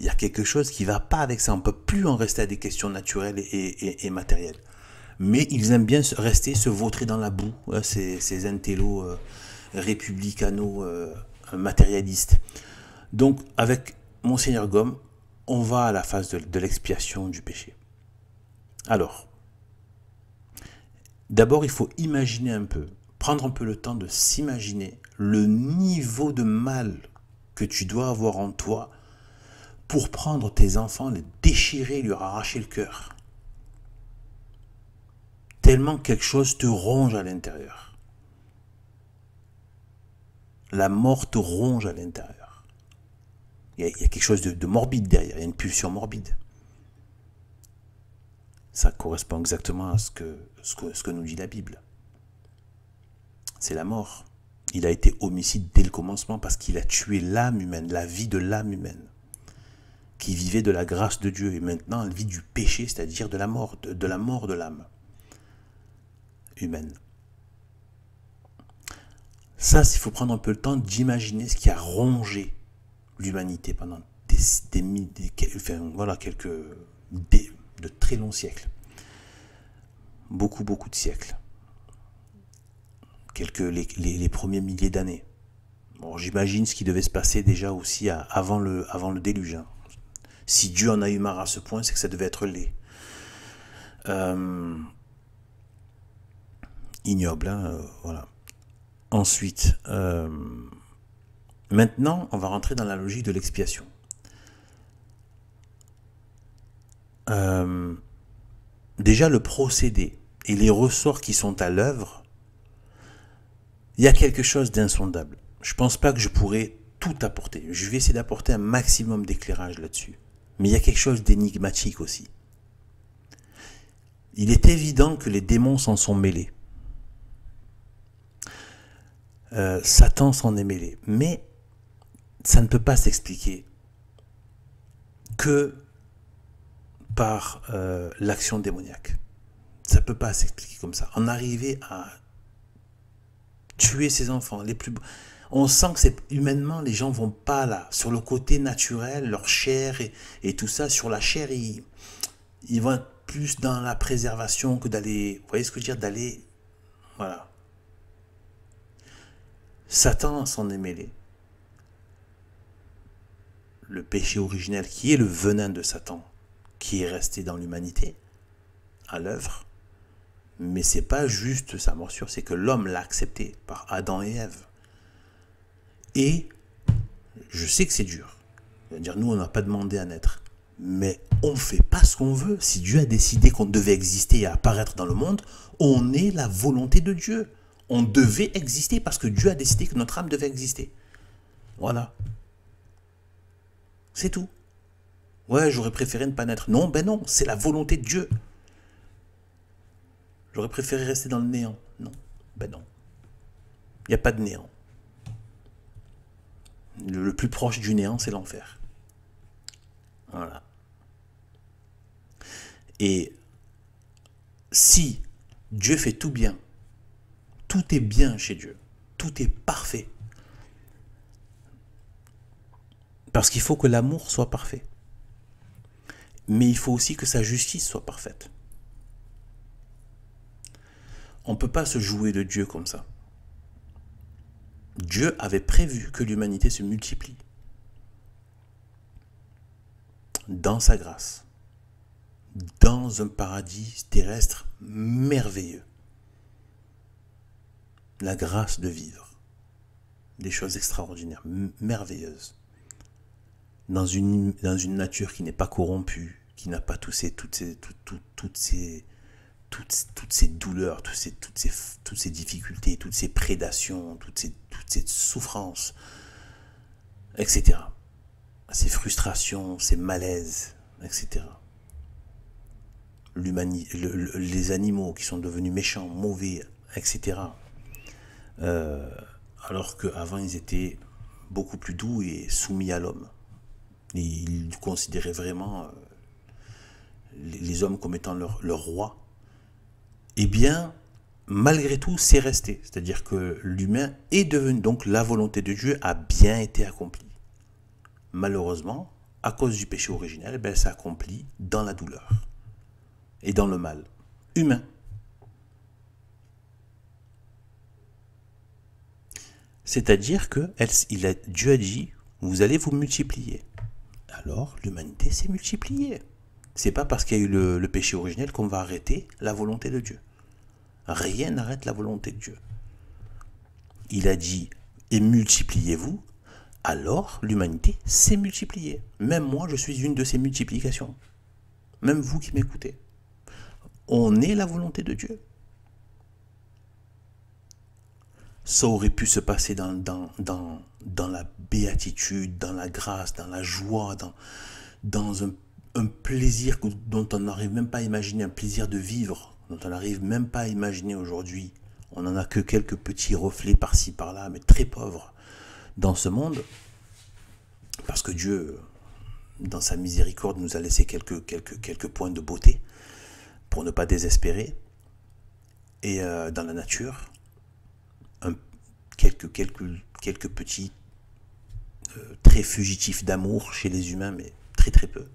Il y a quelque chose qui ne va pas avec ça. On ne peut plus en rester à des questions naturelles et matérielles. Mais ils aiment bien rester, se vautrer dans la boue, ces intellos républicano-matérialistes. Donc, avec Monseigneur Gom, on va à la phase de l'expiation du péché. Alors, d'abord, il faut imaginer un peu, prendre un peu le temps de s'imaginer le niveau de mal que tu dois avoir en toi pour prendre tes enfants, les déchirer, leur arracher le cœur. Tellement quelque chose te ronge à l'intérieur. La mort te ronge à l'intérieur. Il y a quelque chose de morbide derrière, il y a une pulsion morbide. Ça correspond exactement à ce que nous dit la Bible. C'est la mort. Il a été homicide dès le commencement parce qu'il a tué l'âme humaine, la vie de l'âme humaine, qui vivait de la grâce de Dieu, et maintenant elle vit du péché, c'est-à-dire de la mort de l'âme humaine. Ça, il faut prendre un peu le temps d'imaginer ce qui a rongé l'humanité pendant de très longs siècles. Beaucoup de siècles. Les premiers milliers d'années. Bon, j'imagine ce qui devait se passer déjà aussi avant le déluge. Hein. Si Dieu en a eu marre à ce point, c'est que ça devait être laid. Ignoble, hein, voilà. Ensuite, maintenant, on va rentrer dans la logique de l'expiation. Déjà, le procédé et les ressorts qui sont à l'œuvre, il y a quelque chose d'insondable. Je ne pense pas que je pourrais tout apporter. Je vais essayer d'apporter un maximum d'éclairage là-dessus. Mais il y a quelque chose d'énigmatique aussi. Il est évident que les démons s'en sont mêlés. Satan s'en est mêlé. Mais ça ne peut pas s'expliquer que par l'action démoniaque. Ça ne peut pas s'expliquer comme ça. En arriver à tuer ses enfants, les plus... On sent que c'est humainement, les gens vont pas là. Sur le côté naturel, leur chair et tout ça, sur la chair, ils vont être plus dans la préservation que d'aller... Vous voyez ce que je veux dire? D'aller... Voilà. Satan s'en est mêlé. Le péché originel, qui est le venin de Satan, qui est resté dans l'humanité, à l'œuvre. Mais c'est pas juste sa morsure, c'est que l'homme l'a accepté par Adam et Ève. Et je sais que c'est dur. C'est-à-dire, nous, on n'a pas demandé à naître. Mais on ne fait pas ce qu'on veut. Si Dieu a décidé qu'on devait exister et apparaître dans le monde, on est la volonté de Dieu. On devait exister parce que Dieu a décidé que notre âme devait exister. Voilà. C'est tout. Ouais, j'aurais préféré ne pas naître. Non, ben non, c'est la volonté de Dieu. J'aurais préféré rester dans le néant. Non, ben non. Il n'y a pas de néant. Le plus proche du néant, c'est l'enfer. Voilà. Et si Dieu fait tout bien, tout est bien chez Dieu, tout est parfait, parce qu'il faut que l'amour soit parfait. Mais il faut aussi que sa justice soit parfaite. On ne peut pas se jouer de Dieu comme ça. Dieu avait prévu que l'humanité se multiplie dans sa grâce, dans un paradis terrestre merveilleux. La grâce de vivre, des choses extraordinaires, merveilleuses, dans une nature qui n'est pas corrompue, qui n'a pas toutes ces douleurs, toutes ces difficultés, toutes ces prédations, toutes ces souffrances, etc. Ces frustrations, ces malaises, etc. Les animaux qui sont devenus méchants, mauvais, etc. Alors qu'avant ils étaient beaucoup plus doux et soumis à l'homme. Et ils considéraient vraiment les hommes comme étant leur roi. Eh bien, malgré tout, c'est resté. C'est-à-dire que l'humain est devenu, donc la volonté de Dieu a bien été accomplie. Malheureusement, à cause du péché originel, ben, elle s'accomplit dans la douleur et dans le mal humain. C'est-à-dire que Dieu a dit, vous allez vous multiplier. Alors, l'humanité s'est multipliée. C'est pas parce qu'il y a eu le péché originel qu'on va arrêter la volonté de Dieu. Rien n'arrête la volonté de Dieu. Il a dit, et multipliez-vous, alors l'humanité s'est multipliée. Même moi, je suis une de ces multiplications. Même vous qui m'écoutez. On est la volonté de Dieu. Ça aurait pu se passer dans la béatitude, dans la grâce, dans la joie, dans un plaisir dont on n'arrive même pas à imaginer, un plaisir de vivre, dont on n'arrive même pas à imaginer aujourd'hui. On n'en a que quelques petits reflets par-ci, par-là, mais très pauvres dans ce monde. Parce que Dieu, dans sa miséricorde, nous a laissé quelques points de beauté pour ne pas désespérer. Et dans la nature, quelques petits traits fugitifs d'amour chez les humains, mais très très peu.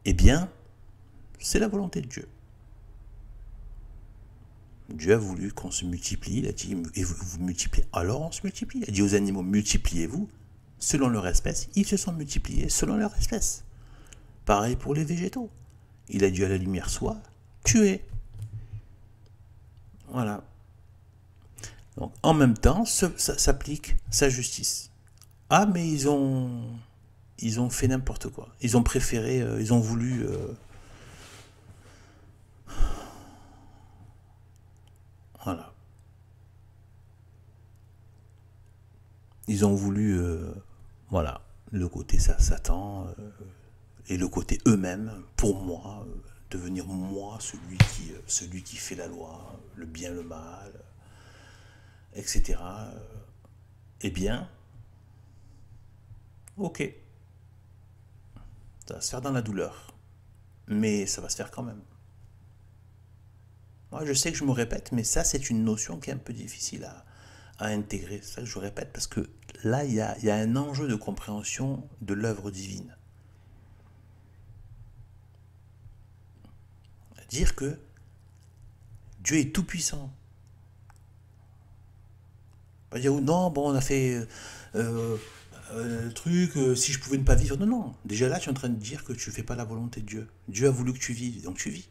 Eh bien, c'est la volonté de Dieu. Dieu a voulu qu'on se multiplie, il a dit, et vous multipliez, alors on se multiplie. Il a dit aux animaux, multipliez-vous, selon leur espèce, ils se sont multipliés selon leur espèce. Pareil pour les végétaux. Il a dit à la lumière, soit, tu es. Voilà. Donc, en même temps, ça s'applique sa justice. Ah, mais ils ont fait n'importe quoi. Ils ont préféré, ils ont voulu... voilà. Ils ont voulu, voilà, le côté Satan et le côté eux-mêmes, pour moi, devenir moi, celui qui fait la loi, le bien, le mal, etc. Eh bien, ok, ça va se faire dans la douleur, mais ça va se faire quand même. Moi, je sais que je me répète, mais ça, c'est une notion qui est un peu difficile à intégrer. C'est ça que je répète, parce que là, il y a un enjeu de compréhension de l'œuvre divine. Dire que Dieu est tout-puissant. Pas dire, non, bon, on a fait le truc, si je pouvais ne pas vivre. Non, non. Déjà là, tu es en train de dire que tu ne fais pas la volonté de Dieu. Dieu a voulu que tu vives, donc tu vis.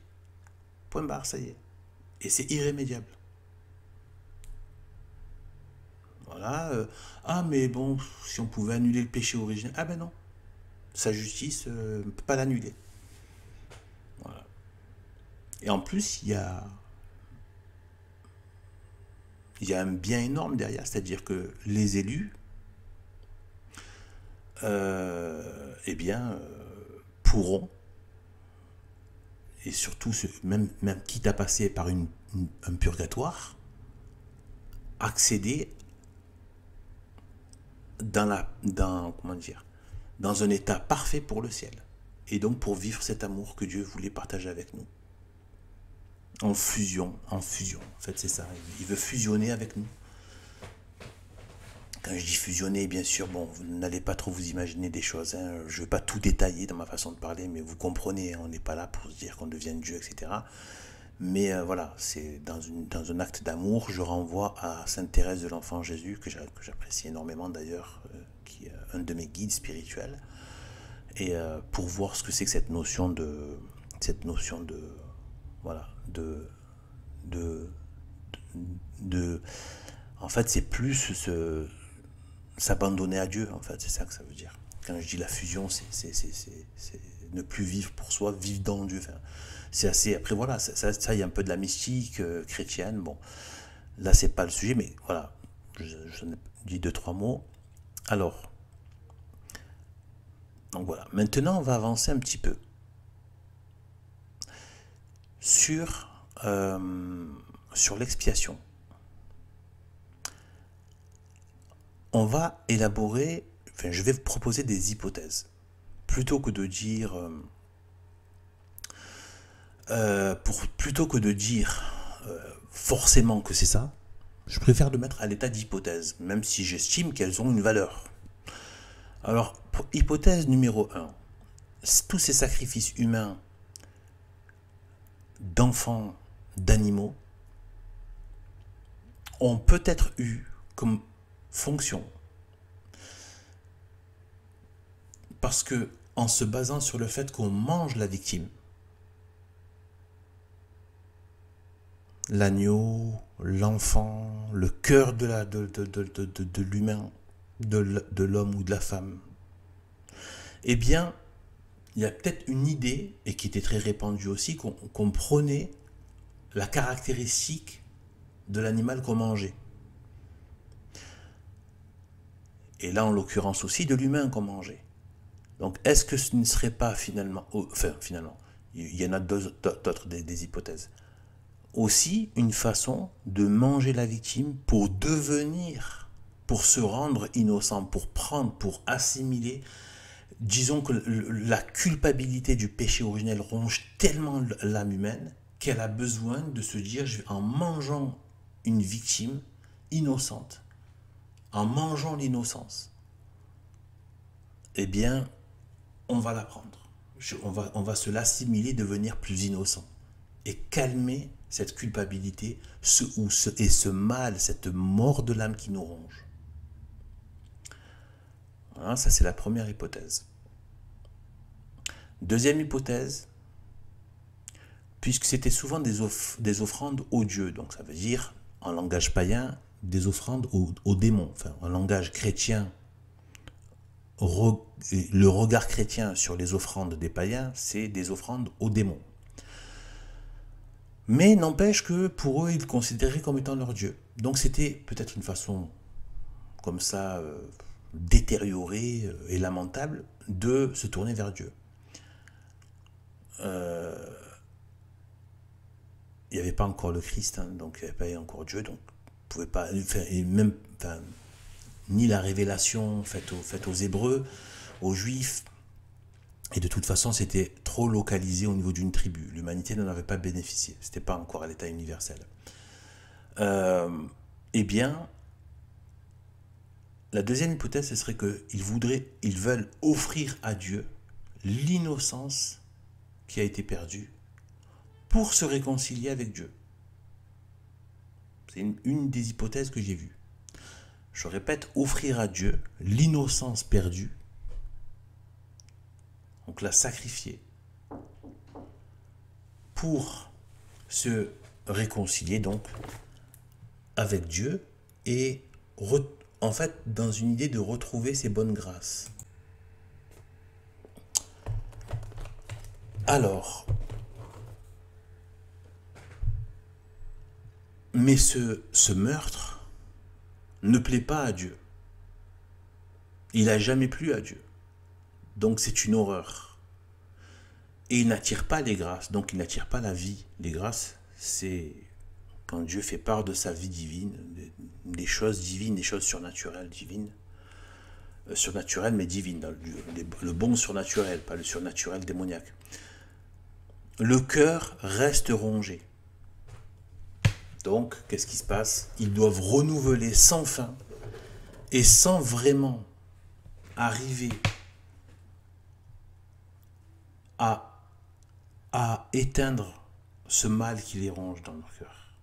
Point barre, ça y est. Et c'est irrémédiable. Voilà. Ah, mais bon, si on pouvait annuler le péché originel. Ah ben non. Sa justice ne peut pas l'annuler. Voilà. Et en plus, il y a un bien énorme derrière. C'est-à-dire que les élus, eh bien, pourront, et surtout même quitte à passer par un purgatoire, accéder comment dire, dans un état parfait pour le ciel. Et donc pour vivre cet amour que Dieu voulait partager avec nous. En fusion. En fait, c'est ça. Il veut fusionner avec nous. Quand je dis fusionner, bien sûr, bon, vous n'allez pas trop vous imaginer des choses. Hein. Je ne vais pas tout détailler dans ma façon de parler, mais vous comprenez, on n'est pas là pour se dire qu'on devient Dieu, etc. Mais voilà, c'est dans un acte d'amour, je renvoie à Sainte Thérèse de l'Enfant Jésus, que j'apprécie énormément d'ailleurs, qui est un de mes guides spirituels, et pour voir ce que c'est que cette notion de voilà, en fait, c'est plus s'abandonner à Dieu, en fait, c'est ça que ça veut dire. Quand je dis la fusion, c'est ne plus vivre pour soi, vivre dans Dieu. Enfin, c'est assez. Après, voilà, ça, il y a un peu de la mystique chrétienne. Bon, là, c'est pas le sujet, mais voilà, je dis 2-3 mots. Alors, donc voilà. Maintenant, on va avancer un petit peu sur l'expiation. On va élaborer, enfin, je vais vous proposer des hypothèses. Plutôt que de dire, forcément que c'est ça, je préfère le mettre à l'état d'hypothèse, même si j'estime qu'elles ont une valeur. Alors, hypothèse numéro 1, tous ces sacrifices humains d'enfants, d'animaux, ont peut-être eu comme fonction, parce que en se basant sur le fait qu'on mange la victime, l'agneau, l'enfant, le cœur de l'humain, de l'homme ou de la femme, eh bien, il y a peut-être une idée, et qui était très répandue aussi, qu'on prenait la caractéristique de l'animal qu'on mangeait. Et là, en l'occurrence aussi, de l'humain qu'on mangeait. Donc, est-ce que ce ne serait pas finalement, finalement, il y en a d'autres des hypothèses, aussi une façon de manger la victime pour devenir, pour se rendre innocent, pour prendre, pour assimiler. Disons que la culpabilité du péché originel ronge tellement l'âme humaine qu'elle a besoin de se dire, en mangeant une victime innocente, en mangeant l'innocence, eh bien, on va l'apprendre. On va se l'assimiler, devenir plus innocent. Et calmer cette culpabilité et ce mal, cette mort de l'âme qui nous ronge. Voilà, ça c'est la première hypothèse. Deuxième hypothèse, puisque c'était souvent des offrandes aux dieux, donc ça veut dire, en langage païen, des offrandes aux démons. Enfin, en langage chrétien, le regard chrétien sur les offrandes des païens, c'est des offrandes aux démons. Mais n'empêche que pour eux, ils le considéraient comme étant leur Dieu. Donc c'était peut-être une façon comme ça détériorée et lamentable de se tourner vers Dieu. Il n'y avait pas encore le Christ, hein, donc il n'y avait pas encore Dieu, donc pouvait pas, et même, ni la révélation faite aux Hébreux, aux Juifs. Et de toute façon, c'était trop localisé au niveau d'une tribu. L'humanité n'en avait pas bénéficié. C'était pas encore à l'état universel. Eh bien, la deuxième hypothèse, ce serait qu'ils veulent offrir à Dieu l'innocence qui a été perdue pour se réconcilier avec Dieu. C'est une des hypothèses que j'ai vues. Je répète, offrir à Dieu l'innocence perdue, donc la sacrifier, pour se réconcilier donc avec Dieu et en fait dans une idée de retrouver ses bonnes grâces. Alors, mais ce meurtre ne plaît pas à Dieu. Il n'a jamais plu à Dieu. Donc c'est une horreur. Et il n'attire pas les grâces, donc il n'attire pas la vie. Les grâces, c'est quand Dieu fait part de sa vie divine, des choses divines, des choses surnaturelles divines. Surnaturelles mais divines, le bon surnaturel, pas le surnaturel démoniaque. Le cœur reste rongé. Donc, qu'est-ce qui se passe? Ils doivent renouveler sans fin et sans vraiment arriver à éteindre ce mal qui les ronge dans leur cœur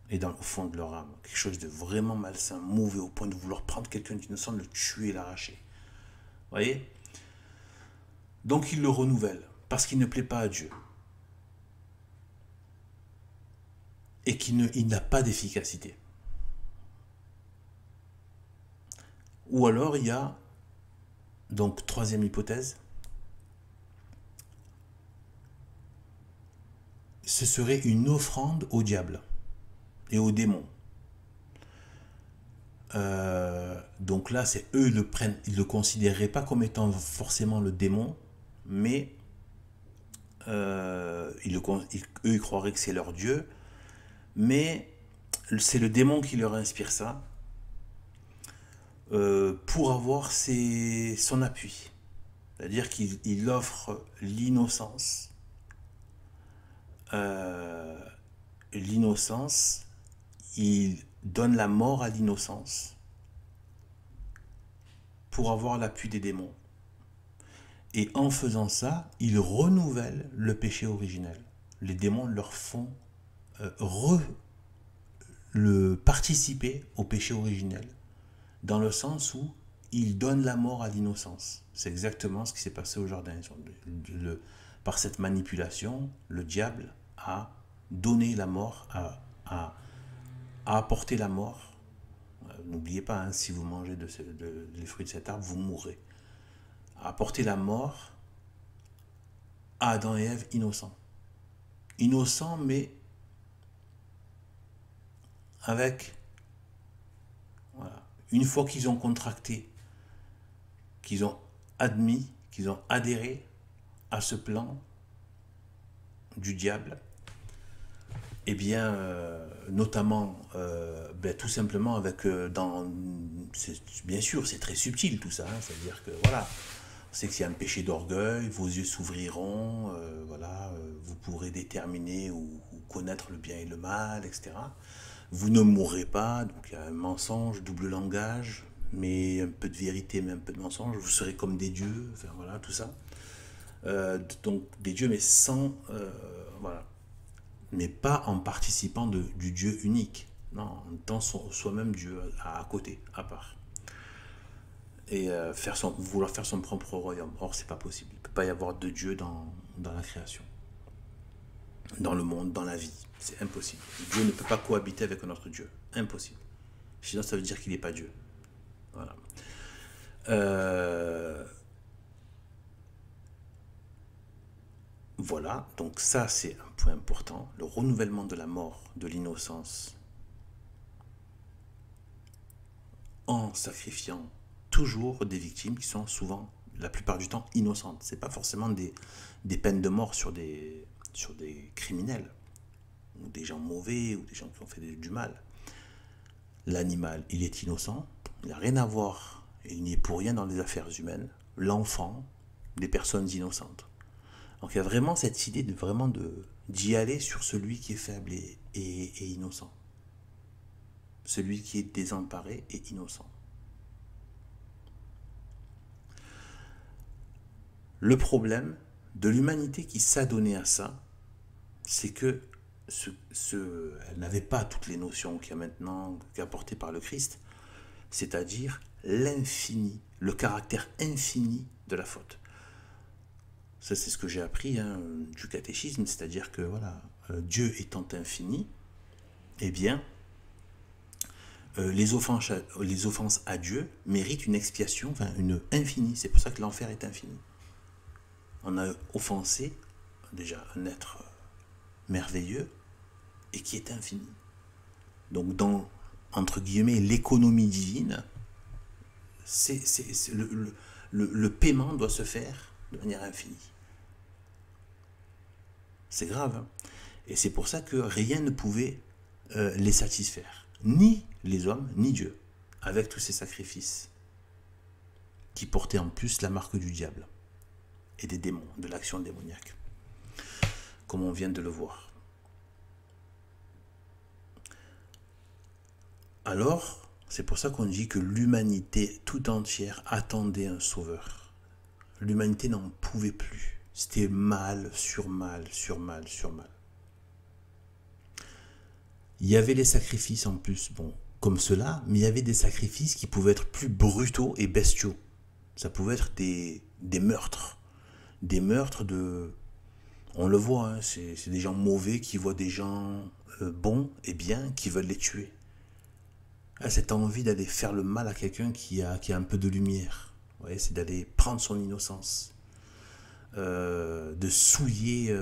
et au fond de leur âme. Quelque chose de vraiment malsain, mauvais, au point de vouloir prendre quelqu'un d'innocent, le tuer et l'arracher. Vous voyez? Donc, ils le renouvellent parce qu'il ne plaît pas à Dieu. Et qu'il n'a pas d'efficacité. Ou alors il y a, donc troisième hypothèse, ce serait une offrande au diable et aux démons. Donc là, c'est eux, ils le considéreraient pas comme étant forcément le démon, mais eux, ils croiraient que c'est leur Dieu, mais c'est le démon qui leur inspire ça pour avoir son appui. C'est-à-dire qu'il offre l'innocence. L'innocence, il donne la mort à l'innocence pour avoir l'appui des démons. Et en faisant ça, ils renouvellent le péché originel. Les démons leur font participer au péché originel, dans le sens où ils donnent la mort à l'innocence. C'est exactement ce qui s'est passé au jardin. Par cette manipulation, le diable a donné la mort, a apporté la mort. N'oubliez pas, hein, si vous mangez les fruits de cet arbre, vous mourrez. A apporté la mort à Adam et Ève innocents. Innocents, mais avec... Voilà. Une fois qu'ils ont contracté, qu'ils ont admis, qu'ils ont adhéré à ce plan du diable, eh bien, notamment, tout simplement avec, bien sûr, c'est très subtil tout ça, hein, c'est-à-dire que, voilà, c'est qu'il y a un péché d'orgueil, vos yeux s'ouvriront, voilà, vous pourrez déterminer ou connaître le bien et le mal, etc. Vous ne mourrez pas, donc il y a un mensonge, double langage, mais un peu de vérité, mais un peu de mensonge, vous serez comme des dieux, enfin voilà, tout ça. Donc des dieux, mais sans... voilà. Mais pas en participant du Dieu unique. Non, en étant soi-même Dieu à côté, à part. Et vouloir faire son propre royaume. Or, c'est pas possible. Il ne peut pas y avoir de Dieu dans la création. Dans le monde, dans la vie. C'est impossible. Dieu ne peut pas cohabiter avec un autre Dieu. Impossible. Sinon, ça veut dire qu'il n'est pas Dieu. Voilà. Voilà, donc ça c'est un point important, le renouvellement de la mort, de l'innocence, en sacrifiant toujours des victimes qui sont souvent, la plupart du temps, innocentes. Ce n'est pas forcément des peines de mort sur des criminels, ou des gens mauvais, ou des gens qui ont fait du mal. L'animal, il est innocent, il n'a rien à voir, il n'y est pour rien dans les affaires humaines. L'enfant, des personnes innocentes. Donc il y a vraiment cette idée d'y aller sur celui qui est faible et innocent. Celui qui est désemparé et innocent. Le problème de l'humanité qui s'adonnait à ça, c'est que elle n'avait pas toutes les notions qu'il y a maintenant, apportées par le Christ, c'est-à-dire l'infini, le caractère infini de la faute. Ça, c'est ce que j'ai appris du catéchisme, c'est-à-dire que voilà, Dieu étant infini, eh bien, les offenses à Dieu méritent une expiation, enfin une infinie. C'est pour ça que l'enfer est infini. On a offensé déjà un être merveilleux et qui est infini. Donc dans, entre guillemets, l'économie divine, le paiement doit se faire de manière infinie. C'est grave. Hein. Et c'est pour ça que rien ne pouvait les satisfaire. Ni les hommes, ni Dieu. Avec tous ces sacrifices. Qui portaient en plus la marque du diable. Et des démons, de l'action démoniaque. Comme on vient de le voir. Alors, c'est pour ça qu'on dit que l'humanité tout entière attendait un sauveur. L'humanité n'en pouvait plus. C'était mal sur mal, sur mal, sur mal. Il y avait les sacrifices en plus, bon, comme cela, mais il y avait des sacrifices qui pouvaient être plus brutaux et bestiaux. Ça pouvait être des meurtres. Des meurtres de... On le voit, hein, c'est des gens mauvais qui voient des gens bons et bien, qui veulent les tuer. Ah, cette envie d'aller faire le mal à quelqu'un qui a un peu de lumière. Vous voyez, c'est d'aller prendre son innocence. De souiller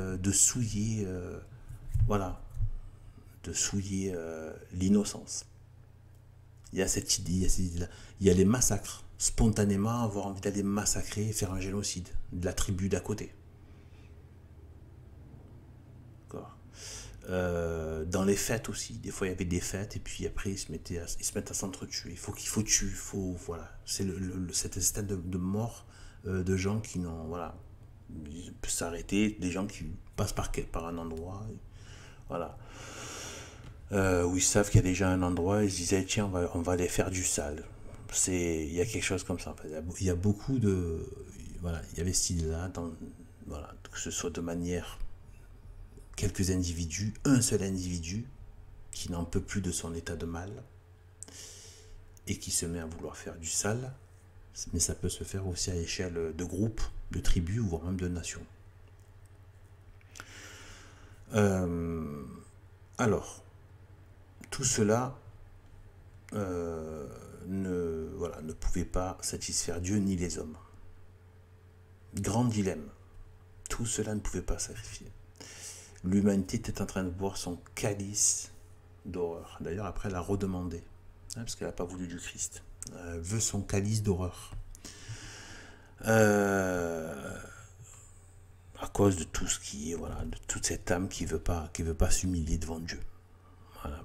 voilà, de souiller l'innocence. Il y a cette idée, il y a les massacres, spontanément avoir envie d'aller massacrer et faire un génocide de la tribu d'à côté. Dans les fêtes aussi, des fois il y avait des fêtes et puis après ils se mettent à s'entretuer. Voilà, c'est cet stade de mort de gens qui n'ont, voilà, ils peuvent s'arrêter, des gens qui passent par un endroit, voilà, où ils savent qu'il y a déjà un endroit, ils se disaient tiens on va aller faire du sale, il y a quelque chose comme ça. En fait. Il y a beaucoup de... Voilà, il y avait cette idée-là, voilà, que ce soit de manière... Quelques individus, un seul individu, qui n'en peut plus de son état de mal, et qui se met à vouloir faire du sale, mais ça peut se faire aussi à échelle de groupes, de tribus, voire même de nations. Alors, tout cela ne pouvait pas satisfaire Dieu ni les hommes. Grand dilemme. Tout cela ne pouvait pas satisfaire. L'humanité était en train de boire son calice d'horreur. D'ailleurs, après, elle a redemandé, parce qu'elle n'a pas voulu du Christ. Elle veut son calice d'horreur. À cause de tout ce qui est, voilà, de toute cette âme qui veut pas s'humilier devant Dieu. Voilà.